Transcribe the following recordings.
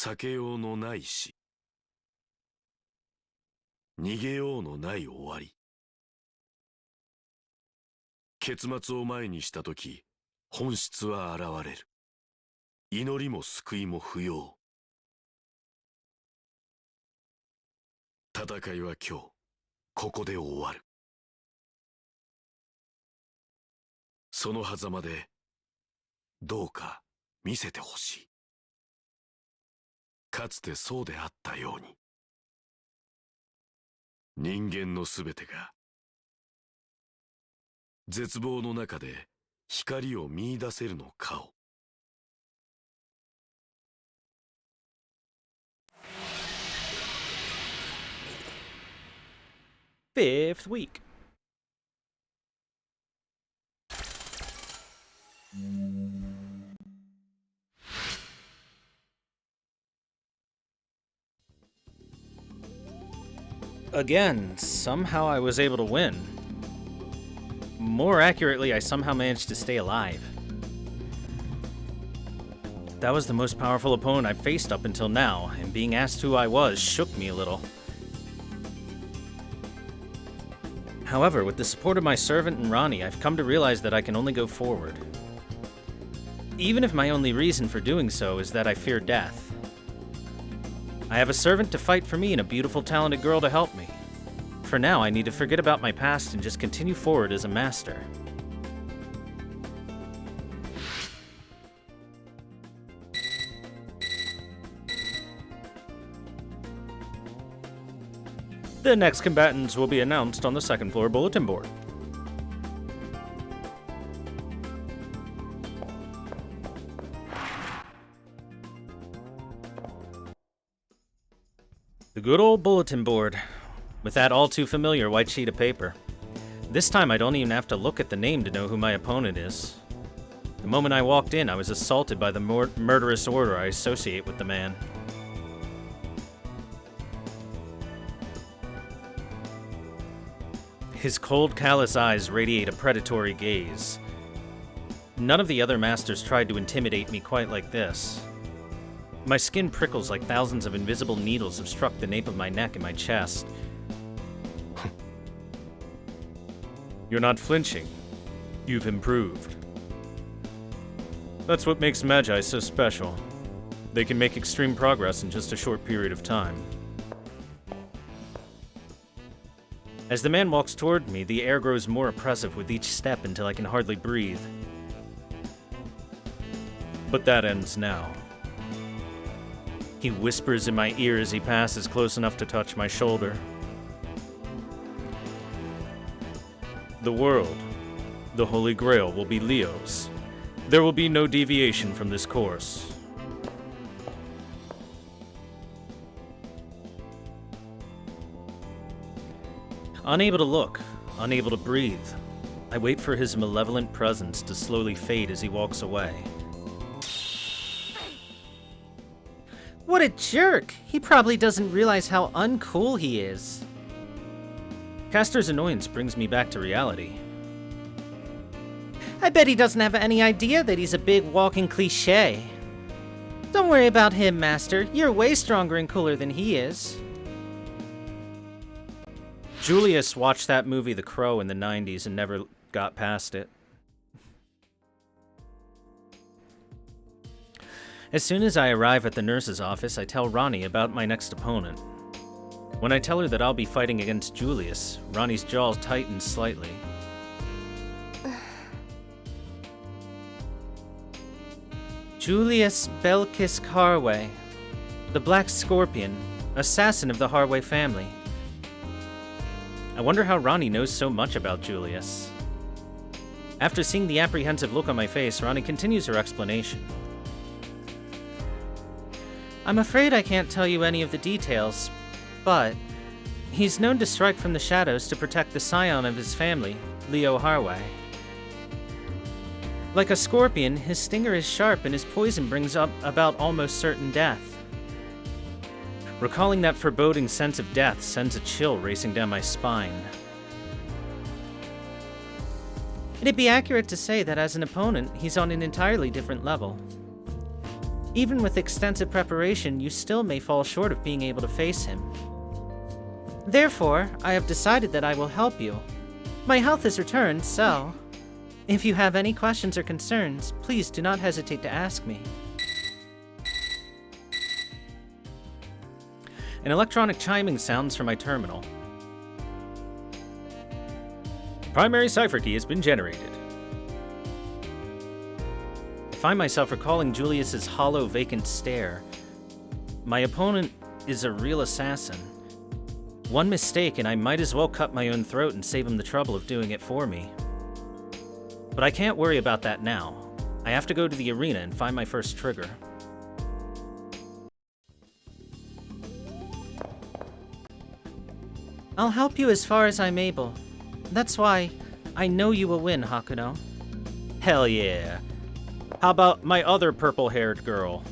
避けようのない死。逃げようのない終わり。結末を前にしたとき、本質は現れる。祈りも救いも不要。戦いは今日、ここで終わる。その狭間で、どうか見せてほしい。かつてそうであったように。人間のすべてが、絶望の中で光を見出せるのかを。Fifth week. Again, somehow I was able to win. More accurately, I somehow managed to stay alive. That was the most powerful opponent I've faced up until now, and being asked who I was shook me a little. However, with the support of my servant and Ronnie, I've come to realize that I can only go forward. Even if my only reason for doing so is that I fear death. I have a servant to fight for me and a beautiful, talented girl to help me. For now, I need to forget about my past and just continue forward as a master. The next combatants will be announced on the second floor bulletin board. The good old bulletin board, with that all too familiar white sheet of paper. This time I don't even have to look at the name to know who my opponent is. The moment I walked in, I was assaulted by the murderous order I associate with the man. His cold, callous eyes radiate a predatory gaze. None of the other masters tried to intimidate me quite like this. My skin prickles like thousands of invisible needles have struck the nape of my neck and my chest. You're not flinching. You've improved. That's what makes Magi so special. They can make extreme progress in just a short period of time. As the man walks toward me, the air grows more oppressive with each step until I can hardly breathe. But that ends now. He whispers in my ear as he passes close enough to touch my shoulder. The world, the Holy Grail, will be Leo's. There will be no deviation from this course. Unable to look, unable to breathe, I wait for his malevolent presence to slowly fade as he walks away. What a jerk! He probably doesn't realize how uncool he is. Castor's annoyance brings me back to reality. I bet he doesn't have any idea that he's a big walking cliché. Don't worry about him, Master. You're way stronger and cooler than he is. Julius watched that movie The Crow in the 90s and never got past it. As soon as I arrive at the nurse's office, I tell Ronnie about my next opponent. When I tell her that I'll be fighting against Julius, Ronnie's jaw tightens slightly. Julius Belkis Harway, the Black Scorpion, assassin of the Harway family. I wonder how Ronnie knows so much about Julius. After seeing the apprehensive look on my face, Ronnie continues her explanation. I'm afraid I can't tell you any of the details, but he's known to strike from the shadows to protect the scion of his family, Leo Harway. Like a scorpion, his stinger is sharp and his poison brings up about almost certain death. Recalling that foreboding sense of death sends a chill racing down my spine. It'd be accurate to say that as an opponent, he's on an entirely different level. Even with extensive preparation, you still may fall short of being able to face him. Therefore, I have decided that I will help you. My health has returned, so if you have any questions or concerns, please do not hesitate to ask me. An electronic chiming sounds from my terminal. Primary cipher key has been generated. I find myself recalling Julius's hollow, vacant stare. My opponent is a real assassin. One mistake and I might as well cut my own throat and save him the trouble of doing it for me. But I can't worry about that now. I have to go to the arena and find my first trigger. I'll help you as far as I'm able. That's why I know you will win, Hakuno. Hell yeah. How about my other purple-haired girl?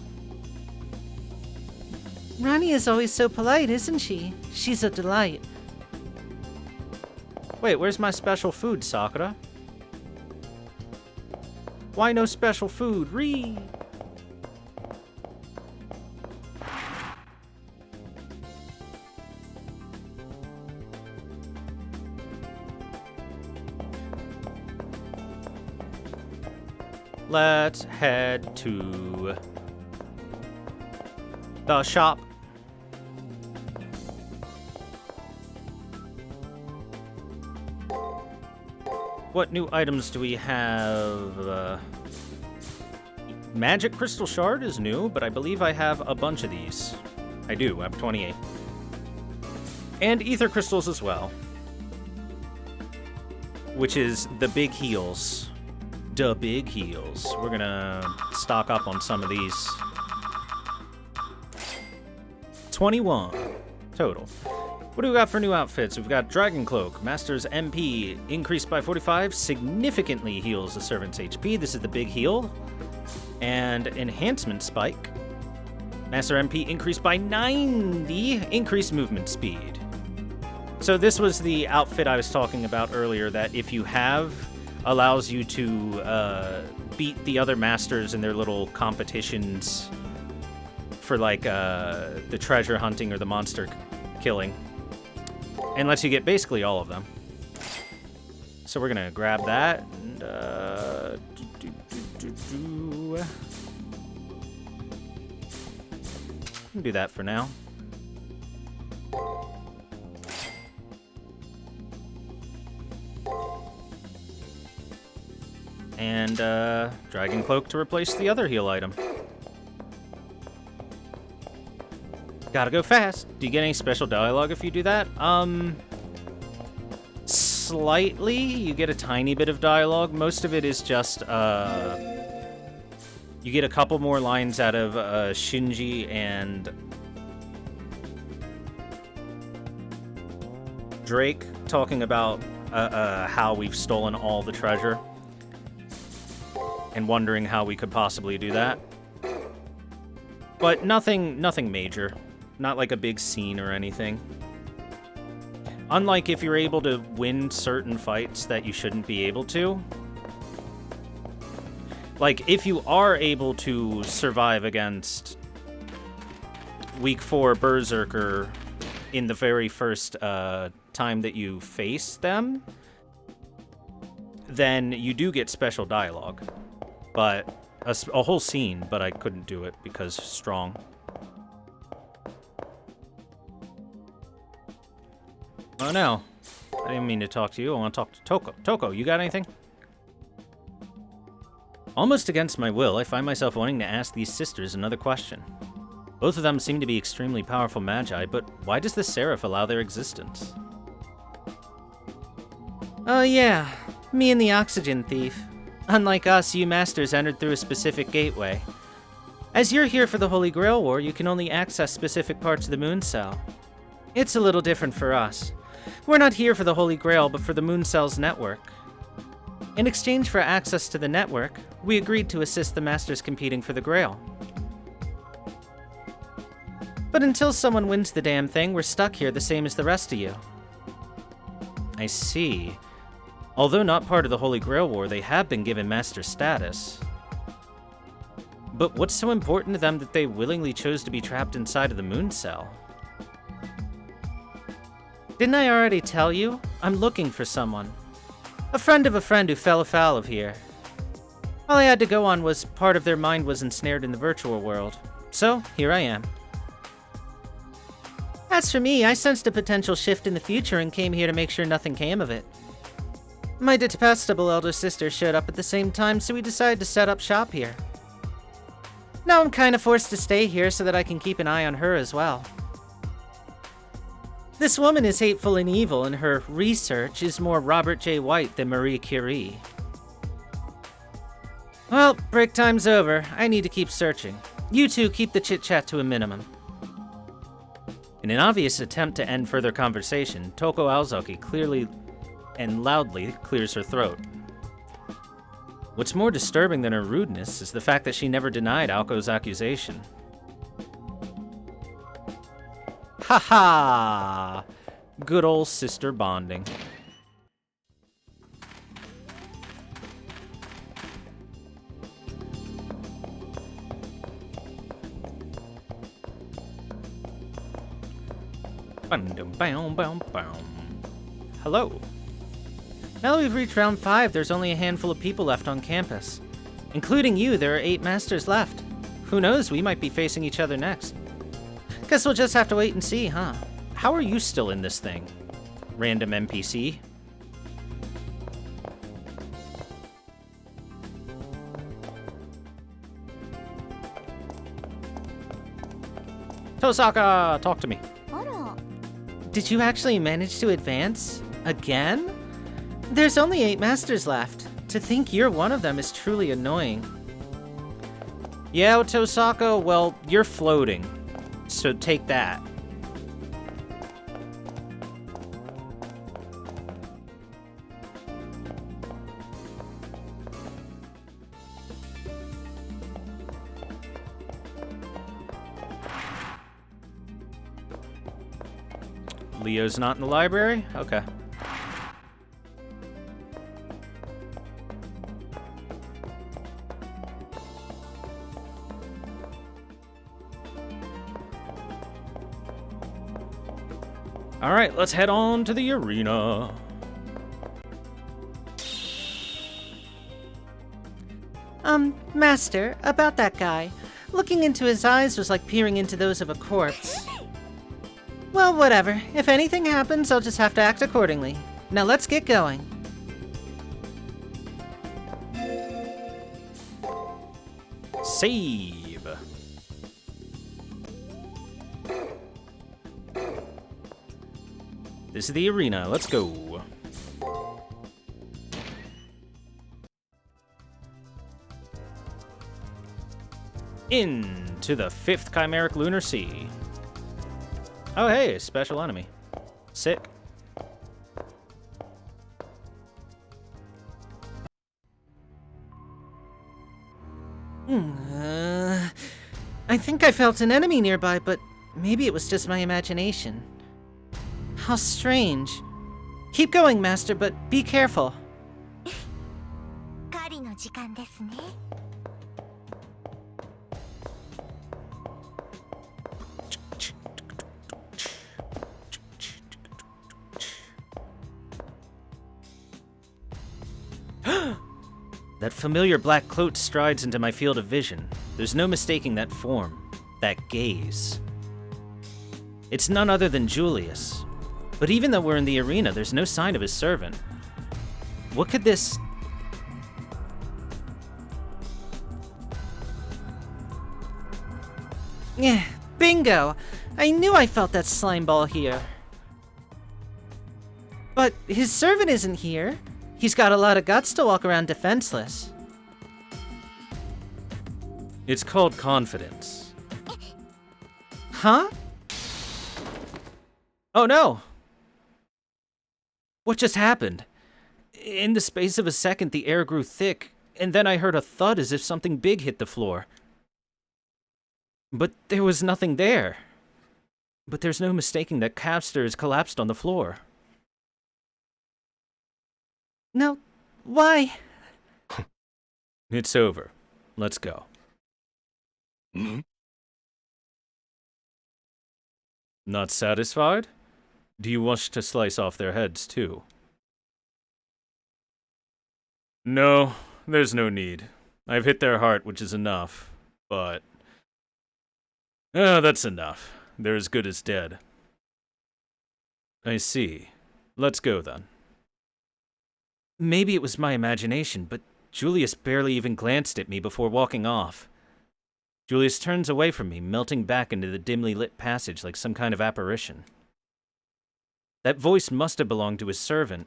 Ronnie is always so polite, isn't she? She's a delight. Wait, where's my special food, Sakura? Why no special food? Read! Let's head to the shop. What new items do we have? Magic Crystal Shard is new, but I believe I have a bunch of these. I do, I have 28. And Ether Crystals as well. Which is the big heals. The big heals. We're gonna stock up on some of these. 21 total. What do we got for new outfits? We've got Dragon Cloak, Master's MP increased by 45, significantly heals the servant's HP. This is the big heal. And Enhancement Spike. Master MP increased by 90, increased movement speed. So this was the outfit I was talking about earlier that if you have, allows you to beat the other masters in their little competitions for like the treasure hunting or the monster killing. And lets you get basically all of them. So we're gonna grab that and do that for now. And Dragon Cloak to replace the other heal item. Gotta go fast. Do you get any special dialogue if you do that? Slightly. You get a tiny bit of dialogue. Most of it is just, you get a couple more lines out of Shinji and Drake talking about how we've stolen all the treasure and wondering how we could possibly do that. But nothing major. Not like a big scene or anything. Unlike if you're able to win certain fights that you shouldn't be able to. Like, if you are able to survive against Week 4 Berserker in the very first time that you face them, then you do get special dialogue. But a whole scene, but I couldn't do it because strong. Oh no, I didn't mean to talk to you. I want to talk to Toko. Toko, you got anything? Almost against my will, I find myself wanting to ask these sisters another question. Both of them seem to be extremely powerful magi, but why does the Seraph allow their existence? Oh yeah, me and the Oxygen Thief. Unlike us, you masters entered through a specific gateway. As you're here for the Holy Grail War, you can only access specific parts of the Moon Cell. It's a little different for us. We're not here for the Holy Grail, but for the Moon Cell's network. In exchange for access to the network, we agreed to assist the Masters competing for the Grail. But until someone wins the damn thing, we're stuck here the same as the rest of you. I see. Although not part of the Holy Grail War, they have been given Master status. But what's so important to them that they willingly chose to be trapped inside of the moon cell? Didn't I already tell you? I'm looking for someone. A friend of a friend who fell afoul of here. All I had to go on was part of their mind was ensnared in the virtual world. So, here I am. As for me, I sensed a potential shift in the future and came here to make sure nothing came of it. My detestable elder sister showed up at the same time, so we decided to set up shop here. Now I'm kinda forced to stay here so that I can keep an eye on her as well. This woman is hateful and evil, and her research is more Robert J. White than Marie Curie. Well, break time's over. I need to keep searching. You two keep the chit-chat to a minimum. In an obvious attempt to end further conversation, Toko Aozaki clearly and loudly clears her throat. What's more disturbing than her rudeness is the fact that she never denied Aoko's accusation. Ha! Good old sister bonding. Hello. Now that we've reached round 5, there's only a handful of people left on campus. Including you, there are 8 masters left. Who knows, we might be facing each other next. Guess we'll just have to wait and see, huh? How are you still in this thing? Random NPC? Tosaka, talk to me. Did you actually manage to advance? Again? There's only 8 masters left. To think you're one of them is truly annoying. Yeah, Tosaka, well, you're floating. So take that. Leo's not in the library? Okay. Alright, let's head on to the arena. Master, about that guy. Looking into his eyes was like peering into those of a corpse. Well, whatever. If anything happens, I'll just have to act accordingly. Now let's get going. Save. This is the arena. Let's go. Into the 5th Chimeric Lunar Sea. Oh, hey, special enemy. Sick. I think I felt an enemy nearby, but maybe it was just my imagination. How strange. Keep going, Master, but be careful. 狩りの時間ですね。That familiar black cloak strides into my field of vision. There's no mistaking that form, that gaze. It's none other than Julius. But even though we're in the arena, there's no sign of his servant. What could this... Yeah, bingo! I knew I felt that slime ball here. But his servant isn't here. He's got a lot of guts to walk around defenseless. It's called confidence. Huh? Oh no! What just happened? In the space of a second, the air grew thick, and then I heard a thud as if something big hit the floor. But there was nothing there. But there's no mistaking that Capster is collapsed on the floor. No, why? It's over. Let's go. Not satisfied? Do you wish to slice off their heads too? No, there's no need. I've hit their heart, which is enough, but... that's enough. They're as good as dead. I see. Let's go then. Maybe it was my imagination, but Julius barely even glanced at me before walking off. Julius turns away from me, melting back into the dimly lit passage like some kind of apparition. That voice must have belonged to his servant.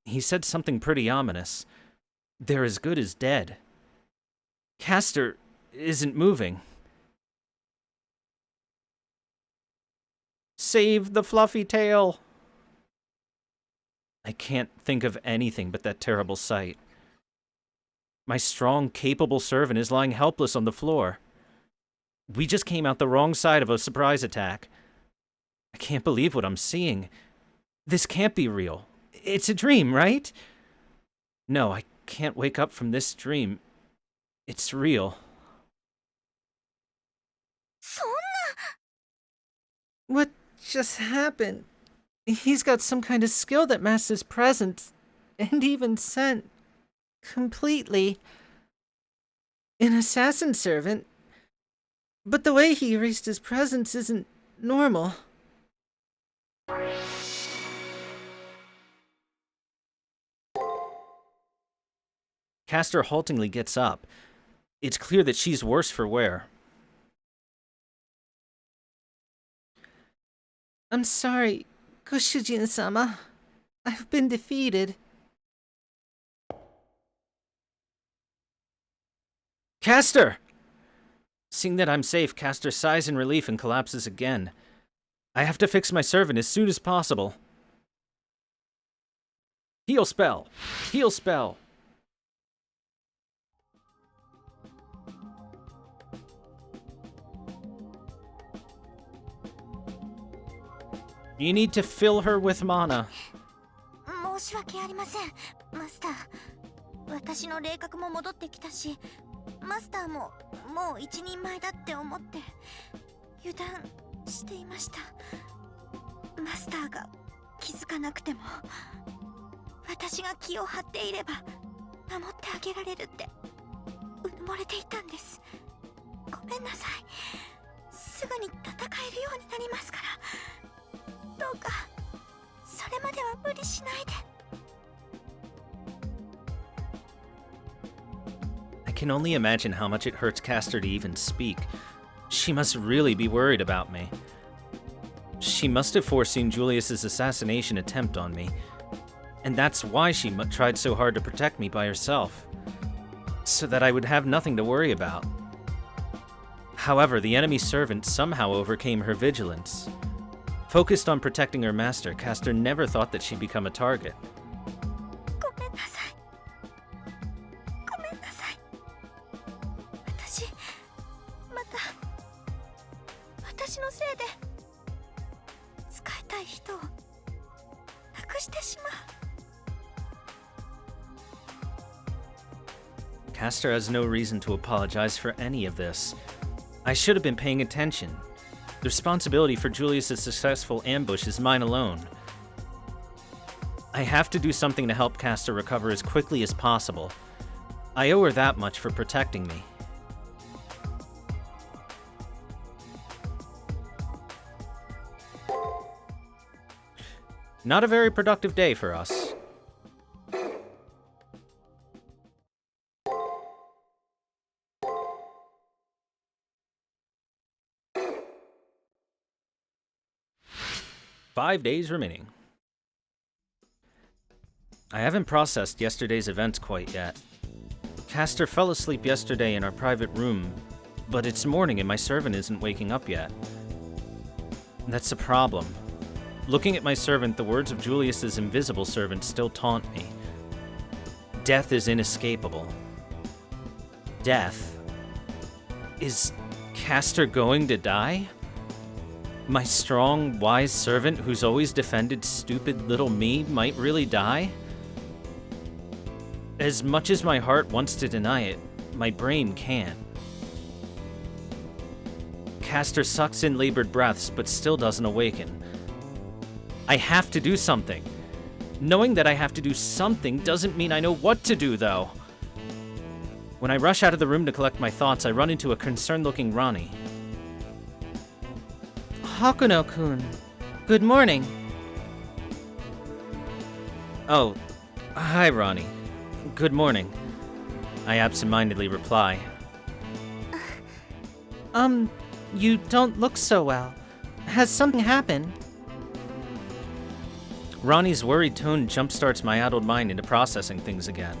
He said something pretty ominous. They're as good as dead. Castor isn't moving. Save the fluffy tail! I can't think of anything but that terrible sight. My strong, capable servant is lying helpless on the floor. We just came out the wrong side of a surprise attack. I can't believe what I'm seeing. This can't be real. It's a dream, right? No, I can't wake up from this dream. It's real. What just happened? He's got some kind of skill that masters presence, and even scent. Completely. An assassin servant. But the way he erased his presence isn't normal. Castor haltingly gets up. It's clear that she's worse for wear. I'm sorry, Goshujin-sama. I've been defeated. Castor! Seeing that I'm safe, Castor sighs in relief and collapses again. I have to fix my servant as soon as possible. Heal spell! Heal spell! You need to fill her with mana. 申し訳ありません、マスター。私の霊覚も戻ってきたし、マスターももう一人前だって思って油断していました。マスターが気づかなくても、私が気を張っていれば守ってあげられるってうぬもれていたんです。ごめんなさい。すぐに戦えるようになりますから。 どうかそれまでは無理しないで。 I can only imagine how much it hurts Castor to even speak. She must really be worried about me. She must have foreseen Julius's assassination attempt on me, and that's why she tried so hard to protect me by herself, so that I would have nothing to worry about. However, the enemy servant somehow overcame her vigilance. Focused on protecting her master, Castor never thought that she'd become a target. ごめんなさい。ごめんなさい。私また私のせいで使いたい人をなくしてしまう。 Castor has no reason to apologize for any of this. I should have been paying attention. The responsibility for Julius's successful ambush is mine alone. I have to do something to help Castor recover as quickly as possible. I owe her that much for protecting me. Not a very productive day for us. Five days remaining. I haven't processed yesterday's events quite yet. Castor fell asleep yesterday in our private room, but it's morning and my servant isn't waking up yet. That's a problem. Looking at my servant, the words of Julius's invisible servant still taunt me. Death is inescapable. Death? Is Castor going to die? My strong, wise servant who's always defended stupid little me might really die? As much as my heart wants to deny it, my brain can't. Castor sucks in labored breaths, but still doesn't awaken. I have to do something. Knowing that I have to do something doesn't mean I know what to do, though. When I rush out of the room to collect my thoughts, I run into a concerned-looking Ronnie. Hakuno-kun, good morning. Oh, hi, Ronnie. Good morning. I absentmindedly reply. You don't look so well. Has something happened? Ronnie's worried tone jumpstarts my addled mind into processing things again.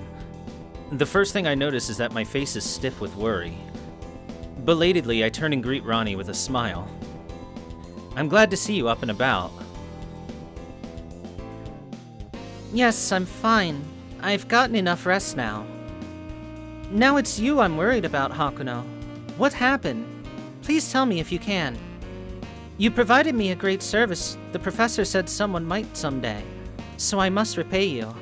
The first thing I notice is that my face is stiff with worry. Belatedly, I turn and greet Ronnie with a smile. I'm glad to see you up and about. Yes, I'm fine. I've gotten enough rest now. Now it's you I'm worried about, Hakuno. What happened? Please tell me if you can. You provided me a great service. The professor said someone might someday, so I must repay you.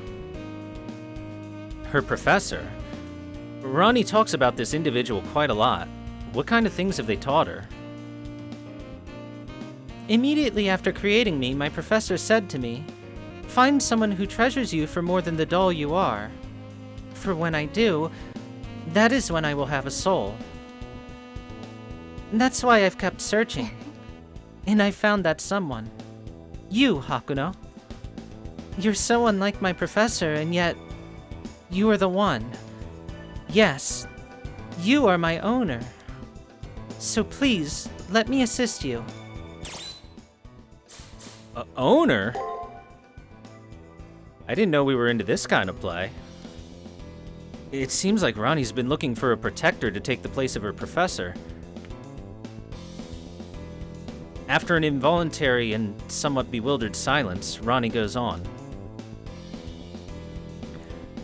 Her professor? Ronnie talks about this individual quite a lot. What kind of things have they taught her? Immediately after creating me, my professor said to me, "Find someone who treasures you for more than the doll you are. For when I do, that is when I will have a soul." That's why I've kept searching. And I found that someone. You, Hakuno. You're so unlike my professor, and yet you are the one. Yes, you are my owner. So please, let me assist you. Owner? I didn't know we were into this kind of play. It seems like Ronnie's been looking for a protector to take the place of her professor. After an involuntary and somewhat bewildered silence, Ronnie goes on.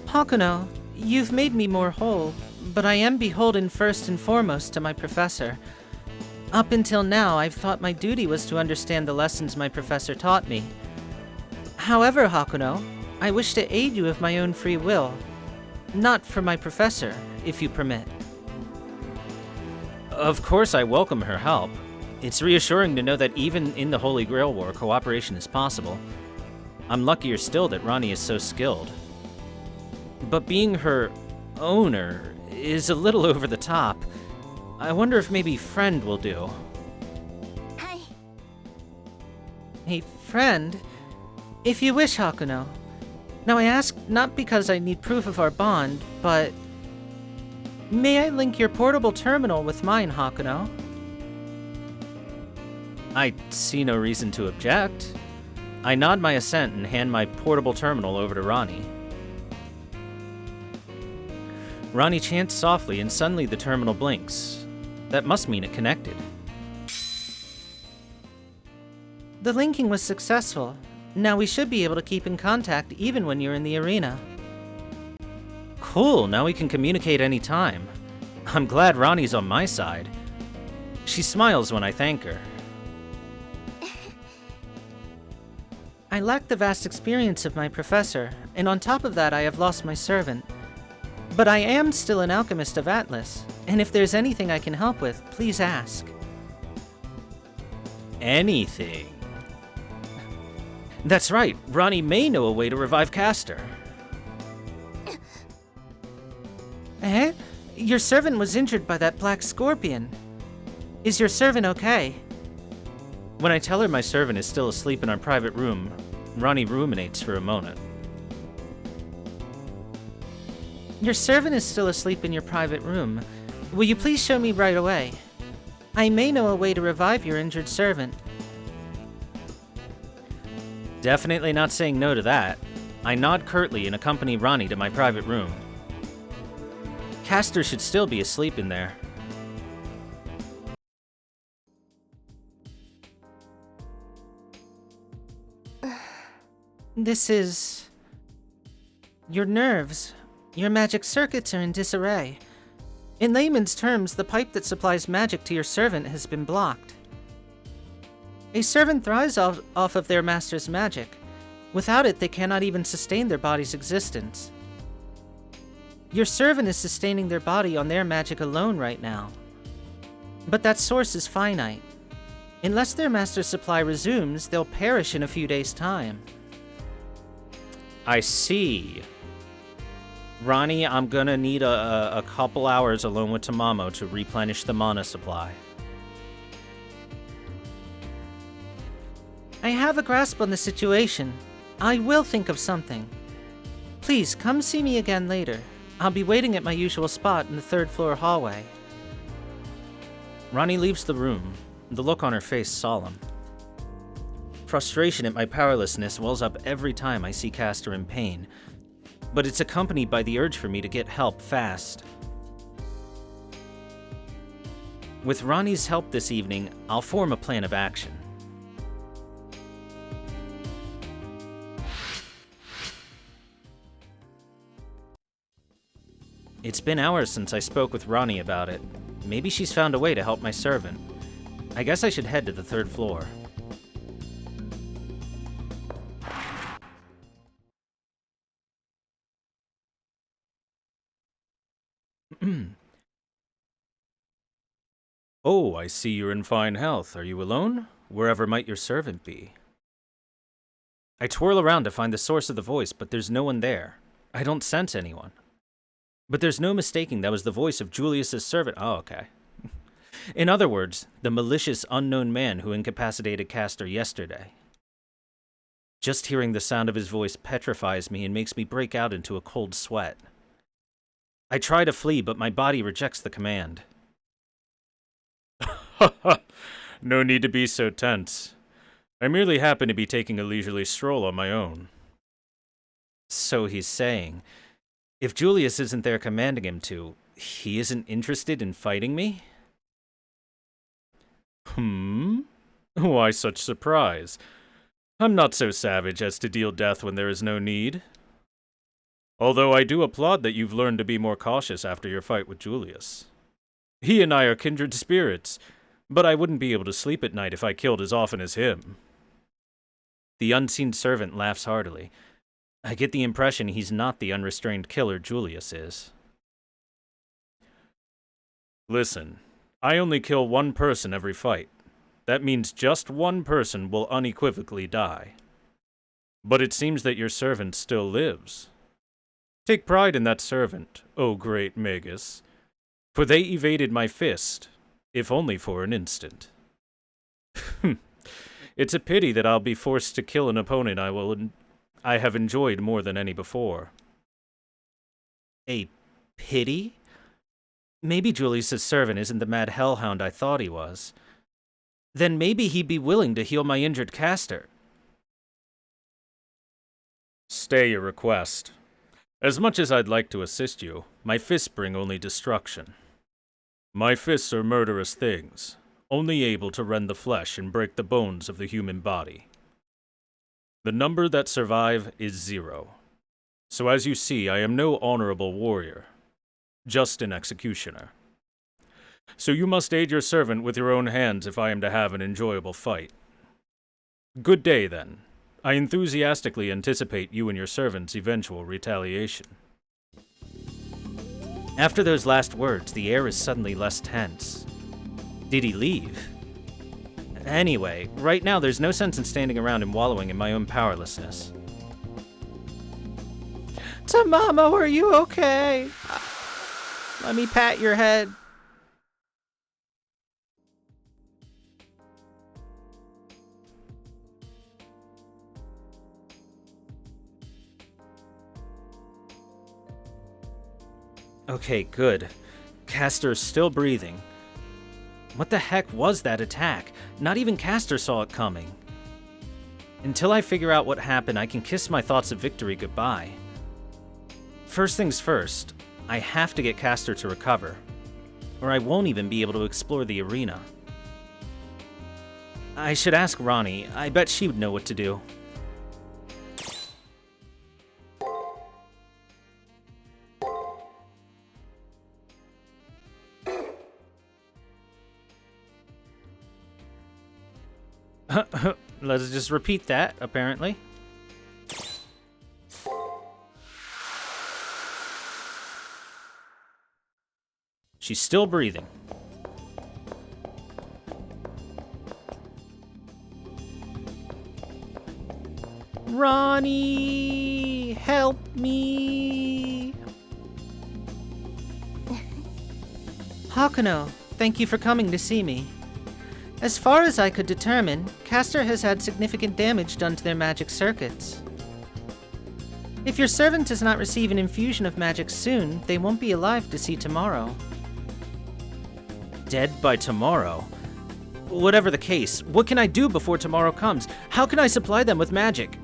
Hakuno, you've made me more whole, but I am beholden first and foremost to my professor. Up until now, I've thought my duty was to understand the lessons my professor taught me. However, Hakuno, I wish to aid you of my own free will. Not for my professor, if you permit. Of course I welcome her help. It's reassuring to know that even in the Holy Grail War, cooperation is possible. I'm luckier still that Ronnie is so skilled. But being her owner is a little over the top. I wonder if maybe friend will do. Hi. A friend? If you wish, Hakuno. Now I ask not because I need proof of our bond, but... May I link your portable terminal with mine, Hakuno? I see no reason to object. I nod my assent and hand my portable terminal over to Ronnie. Ronnie chants softly and suddenly the terminal blinks. That must mean it connected. The linking was successful. Now we should be able to keep in contact even when you're in the arena. Cool, now we can communicate anytime. I'm glad Ronnie's on my side. She smiles when I thank her. I lack the vast experience of my professor, and on top of that I have lost my servant. But I am still an alchemist of Atlas, and if there's anything I can help with, please ask. Anything? That's right, Ronnie may know a way to revive Castor. Eh? Your servant was injured by that black scorpion. Is your servant okay? When I tell her my servant is still asleep in our private room, Ronnie ruminates for a moment. Your servant is still asleep in your private room. Will you please show me right away? I may know a way to revive your injured servant. Definitely not saying no to that. I nod curtly and accompany Ronnie to my private room. Castor should still be asleep in there. This is... your nerves. Your magic circuits are in disarray. In layman's terms, the pipe that supplies magic to your servant has been blocked. A servant thrives off of their master's magic. Without it, they cannot even sustain their body's existence. Your servant is sustaining their body on their magic alone right now. But that source is finite. Unless their master's supply resumes, they'll perish in a few days' time. I see. Ronnie, I'm gonna need a couple hours alone with Tamamo to replenish the mana supply. I have a grasp on the situation. I will think of something. Please, come see me again later. I'll be waiting at my usual spot in the 3rd floor hallway. Ronnie leaves the room, the look on her face solemn. Frustration at my powerlessness wells up every time I see Castor in pain, but it's accompanied by the urge for me to get help fast. With Ronnie's help this evening, I'll form a plan of action. It's been hours since I spoke with Ronnie about it. Maybe she's found a way to help my servant. I guess I should head to the 3rd floor. Oh, I see you're in fine health. Are you alone? Wherever might your servant be? I twirl around to find the source of the voice, but there's no one there. I don't sense anyone. But there's no mistaking that was the voice of Julius's servant. Oh, okay. In other words, the malicious unknown man who incapacitated Castor yesterday. Just hearing the sound of his voice petrifies me and makes me break out into a cold sweat. I try to flee, but my body rejects the command. No need to be so tense. I merely happen to be taking a leisurely stroll on my own. So he's saying, if Julius isn't there commanding him to, he isn't interested in fighting me? Why such surprise? I'm not so savage as to deal death when there is no need. Although I do applaud that you've learned to be more cautious after your fight with Julius. He and I are kindred spirits, but I wouldn't be able to sleep at night if I killed as often as him. The unseen servant laughs heartily. I get the impression he's not the unrestrained killer Julius is. Listen, I only kill one person every fight. That means just one person will unequivocally die. But it seems that your servant still lives. Take pride in that servant, O great Magus, for they evaded my fist, if only for an instant. It's a pity that I'll be forced to kill an opponent I have enjoyed more than any before. A pity? Maybe Julius's servant isn't the mad hellhound I thought he was. Then maybe he'd be willing to heal my injured Castor. Stay your request. As much as I'd like to assist you, my fists bring only destruction. My fists are murderous things, only able to rend the flesh and break the bones of the human body. The number that survive is 0. So as you see, I am no honorable warrior, just an executioner. So you must aid your servant with your own hands if I am to have an enjoyable fight. Good day, then. I enthusiastically anticipate you and your servant's eventual retaliation. After those last words, the air is suddenly less tense. Did he leave? Anyway, right now there's no sense in standing around and wallowing in my own powerlessness. Tamamo, are you okay? Let me pat your head. Okay, good. Castor's still breathing. What the heck was that attack? Not even Castor saw it coming. Until I figure out what happened, I can kiss my thoughts of victory goodbye. First things first, I have to get Castor to recover, or I won't even be able to explore the arena. I should ask Ronnie. I bet she would know what to do. Let's just repeat that, apparently. She's still breathing. Ronnie, help me. Hakuno, thank you for coming to see me. As far as I could determine, Castor has had significant damage done to their magic circuits. If your servant does not receive an infusion of magic soon, they won't be alive to see tomorrow. Dead by tomorrow? Whatever the case, what can I do before tomorrow comes? How can I supply them with magic?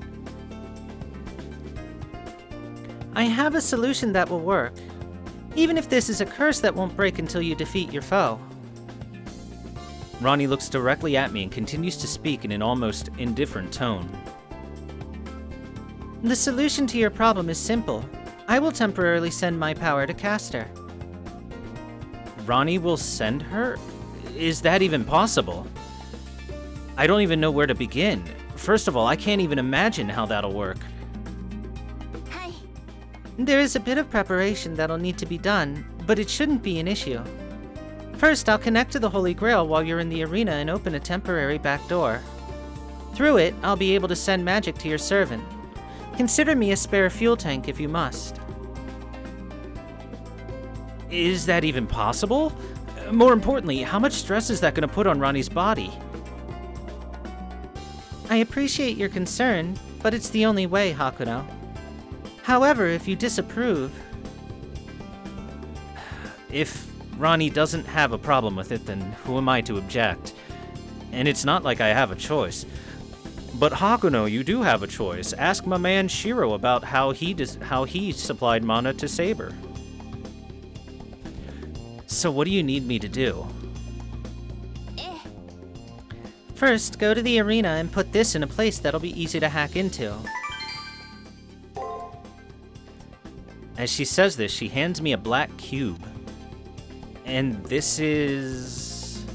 I have a solution that will work, even if this is a curse that won't break until you defeat your foe. Ronnie looks directly at me and continues to speak in an almost indifferent tone. The solution to your problem is simple. I will temporarily send my power to Castor. Ronnie will send her? Is that even possible? I don't even know where to begin. First of all, I can't even imagine how that'll work. Hi. There is a bit of preparation that'll need to be done, but it shouldn't be an issue. First, I'll connect to the Holy Grail while you're in the arena and open a temporary back door. Through it, I'll be able to send magic to your servant. Consider me a spare fuel tank if you must. Is that even possible? More importantly, how much stress is that going to put on Ronnie's body? I appreciate your concern, but it's the only way, Hakuno. However, if you disapprove... If Ronnie doesn't have a problem with it, then who am I to object? And it's not like I have a choice. But Hakuno, you do have a choice. Ask my man Shiro about how he supplied mana to Saber. So what do you need me to do? First, go to the arena and put this in a place that'll be easy to hack into. As she says this, she hands me a black cube. And this is...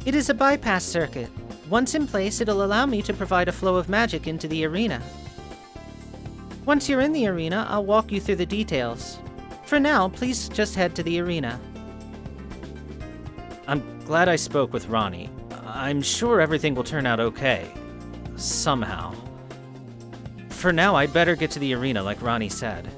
It is a bypass circuit. Once in place, it'll allow me to provide a flow of magic into the arena. Once you're in the arena, I'll walk you through the details. For now, please just head to the arena. I'm glad I spoke with Ronnie. I'm sure everything will turn out okay. Somehow. For now, I'd better get to the arena like Ronnie said.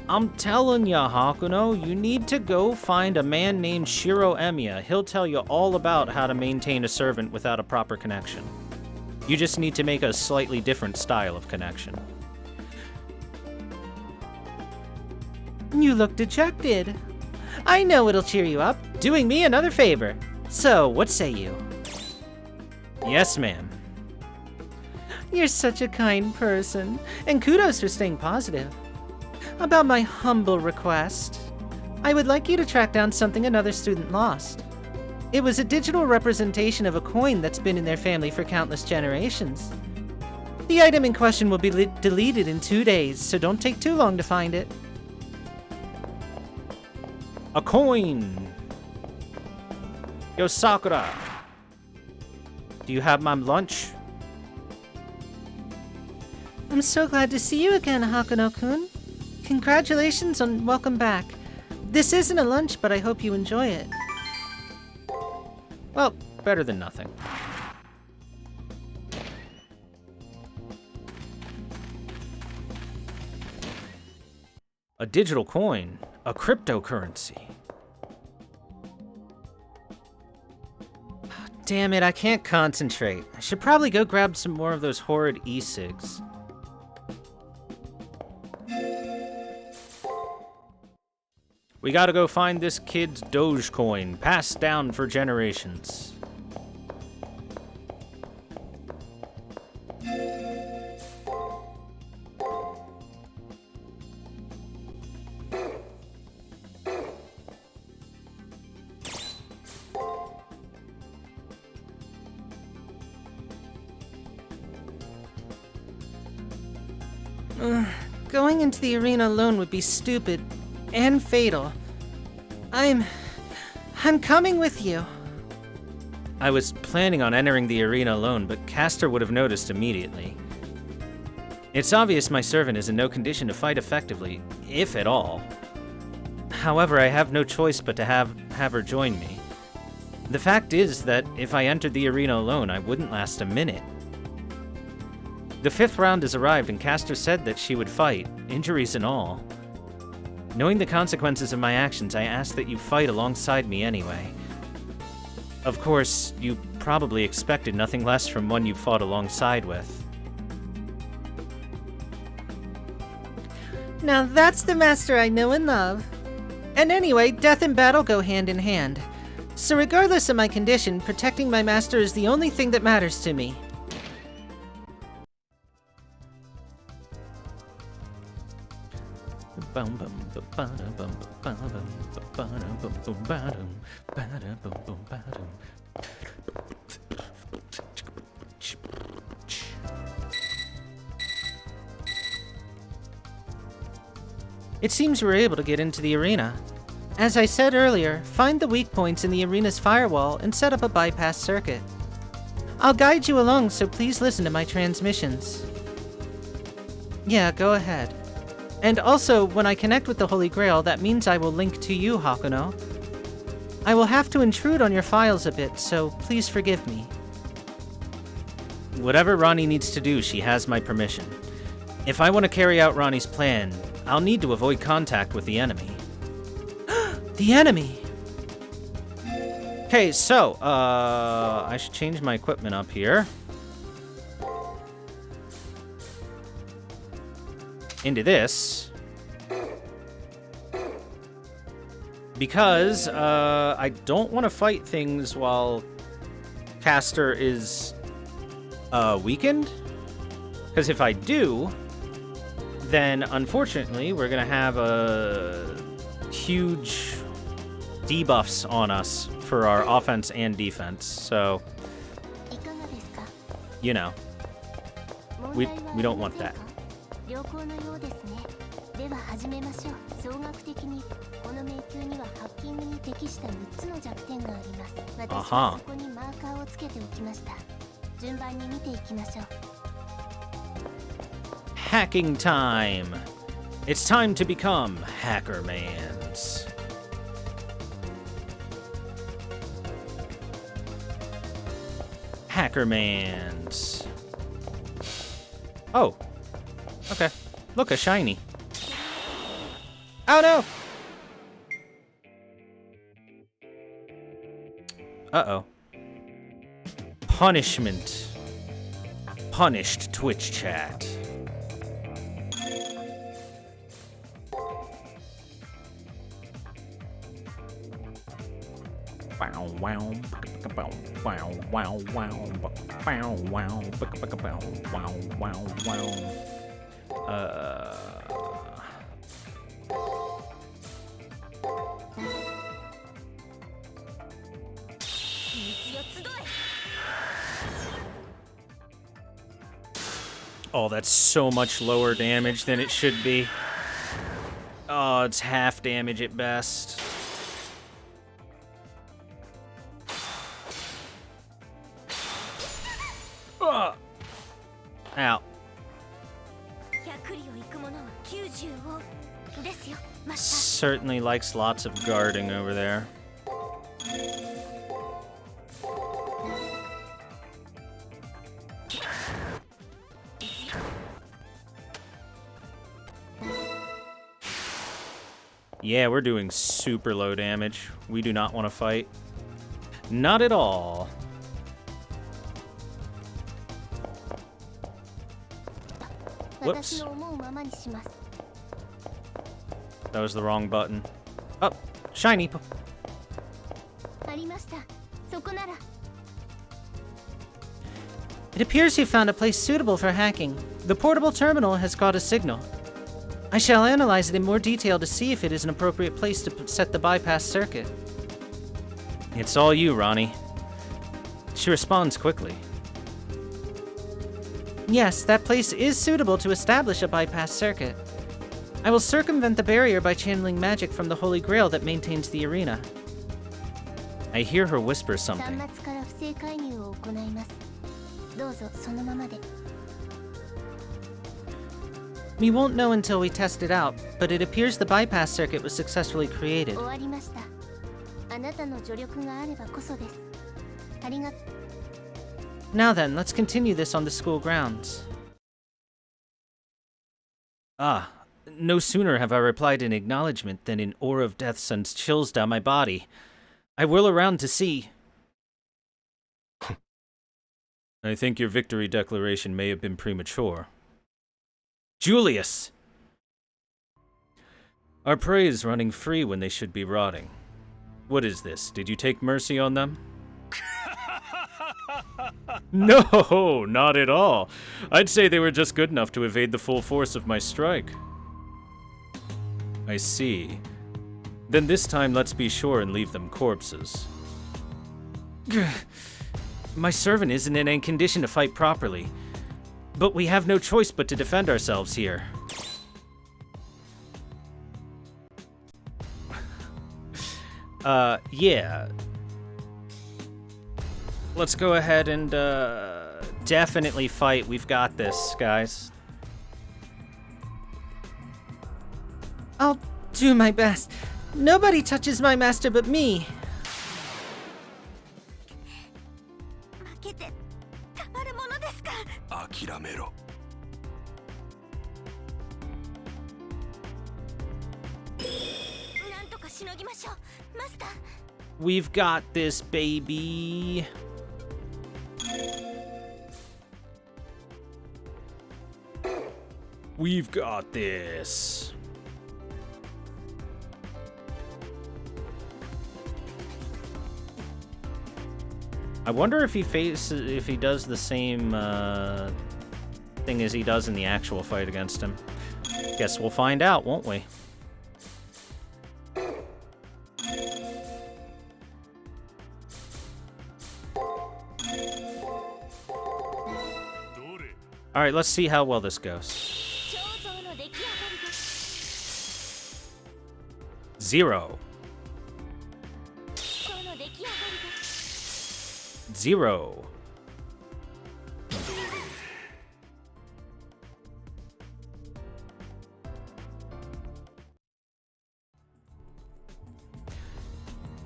I'm telling ya, Hakuno, you need to go find a man named Shiro Emiya. He'll tell you all about how to maintain a servant without a proper connection. You just need to make a slightly different style of connection. You look dejected. I know it'll cheer you up, doing me another favor. So, what say you? Yes, ma'am. You're such a kind person, and kudos for staying positive. About my humble request, I would like you to track down something another student lost. It was a digital representation of a coin that's been in their family for countless generations. The item in question will be deleted in 2 days, so don't take too long to find it. A coin! Yo, Sakura! Do you have my lunch? I'm so glad to see you again, Hakuno-kun. Congratulations and welcome back. This isn't a lunch, but I hope you enjoy it. Well, better than nothing. A digital coin. A cryptocurrency. Damn it, I can't concentrate. I should probably go grab some more of those horrid e-cigs. We gotta go find this kid's Dogecoin, passed down for generations. Going into the arena alone would be stupid and fatal. I'm coming with you. I was planning on entering the arena alone, but Castor would have noticed immediately. It's obvious my servant is in no condition to fight effectively, if at all. However, I have no choice but to have her join me. The fact is that if I entered the arena alone, I wouldn't last a minute. The 5th round has arrived and Caster said that she would fight, injuries and all. Knowing the consequences of my actions, I ask that you fight alongside me anyway. Of course, you probably expected nothing less from one you fought alongside with. Now that's the master I know and love. And anyway, death and battle go hand in hand. So regardless of my condition, protecting my master is the only thing that matters to me. It seems we're able to get into the arena. As I said earlier, find the weak points in the arena's firewall and set up a bypass circuit. I'll guide you along, so please listen to my transmissions. Yeah, go ahead. And also, when I connect with the Holy Grail, that means I will link to you, Hakuno. I will have to intrude on your files a bit, so please forgive me. Whatever Ronnie needs to do, she has my permission. If I want to carry out Ronnie's plan, I'll need to avoid contact with the enemy. The enemy! Okay, so, I should change my equipment up here. Into this. Because, I don't want to fight things while Caster is, weakened. Because if I do, then unfortunately we're gonna have a huge debuffs on us for our offense and defense. So, you know, we don't want that. Uh-huh. Hacking time! It's time to become Hackermans. Hackermans. Oh. Okay. Look, a shiny. Oh no! Uh-oh. Punishment. Punished Twitch chat. Wow, wow, wow, wow, wow, wow, wow, wow, wow. Oh, that's so much lower damage than it should be. Oh, it's half damage at best. Ow. Certainly likes lots of guarding over there. Yeah, we're doing super low damage. We do not want to fight. Not at all. Whoops. That was the wrong button. Oh, shiny. It appears you found a place suitable for hacking. The portable terminal has caught a signal. I shall analyze it in more detail to see if it is an appropriate place to set the bypass circuit. It's all you, Ronnie. She responds quickly. Yes, that place is suitable to establish a bypass circuit. I will circumvent the barrier by channeling magic from the Holy Grail that maintains the arena. I hear her whisper something. We won't know until we test it out, but it appears the bypass circuit was successfully created. あなたの助力があればこそです。ありがとう。 Now then, let's continue this on the school grounds. Ah, no sooner have I replied in acknowledgement than an aura of death sends chills down my body. I whirl around to see. I think your victory declaration may have been premature. Julius! Our prey is running free when they should be rotting. What is this? Did you take mercy on them? No, not at all. I'd say they were just good enough to evade the full force of my strike. I see. Then this time let's be sure and leave them corpses. My servant isn't in any condition to fight properly. But we have no choice but to defend ourselves here. Yeah. Let's go ahead and, definitely fight. We've got this, guys. I'll do my best. Nobody touches my master but me. 負けてたまるものですか。諦めろ。なんとかしのぎましょう、マスター。 We've got this, baby. We've got this. I wonder if he does the same thing as he does in the actual fight against him. Guess we'll find out, won't we? All right, let's see how well this goes. 彫像の出来上がりです。 Zero. 彫像の出来上がりです。 Zero.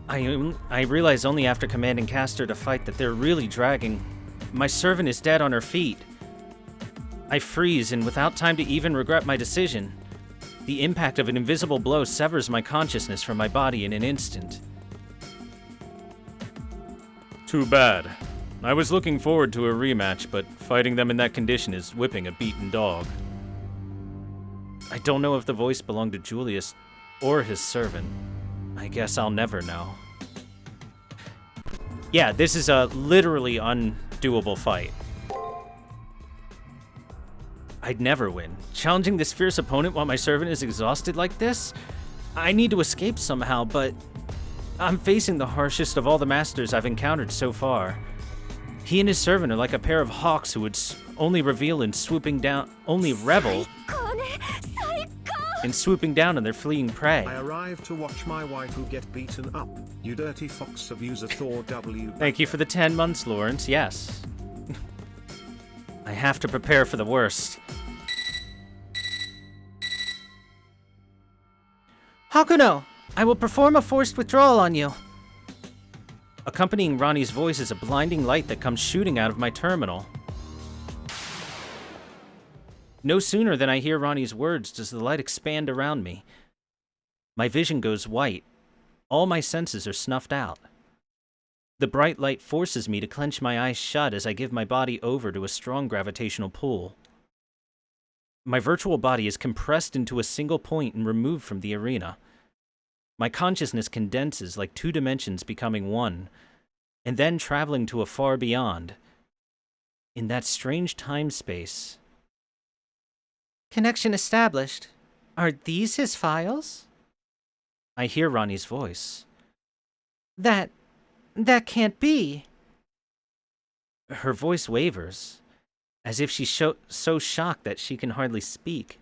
I realize only after commanding Castor to fight that they're really dragging. My servant is dead on her feet. I freeze, and without time to even regret my decision, the impact of an invisible blow severs my consciousness from my body in an instant. Too bad. I was looking forward to a rematch, but fighting them in that condition is whipping a beaten dog. I don't know if the voice belonged to Julius or his servant. I guess I'll never know. Yeah, this is a literally undoable fight. I'd never win. Challenging this fierce opponent while my servant is exhausted like this? I need to escape somehow, but I'm facing the harshest of all the masters I've encountered so far. He and his servant are like a pair of hawks who would only reveal in swooping down, only revel in swooping down on their fleeing prey. I arrived to watch my waifu get beaten up. You dirty fox of user ThorW. Thank you for the 10 months, Lawrence. Yes. I have to prepare for the worst. Hakuno, I will perform a forced withdrawal on you. Accompanying Ronnie's voice is a blinding light that comes shooting out of my terminal. No sooner than I hear Ronnie's words does the light expand around me. My vision goes white. All my senses are snuffed out. The bright light forces me to clench my eyes shut as I give my body over to a strong gravitational pull. My virtual body is compressed into a single point and removed from the arena. My consciousness condenses like two dimensions becoming one, and then traveling to a far beyond. In that strange time-space. Connection established. Are these his files? I hear Ronnie's voice. That can't be. Her voice wavers, as if she's so shocked that she can hardly speak.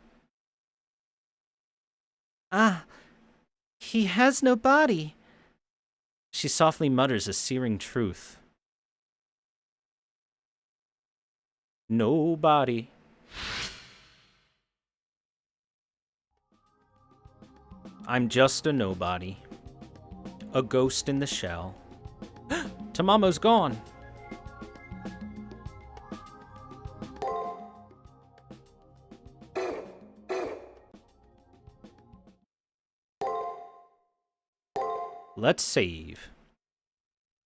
Ah, he has no body. She softly mutters a searing truth. No body. I'm just a nobody. A ghost in the shell. Tamamo's gone. Let's save.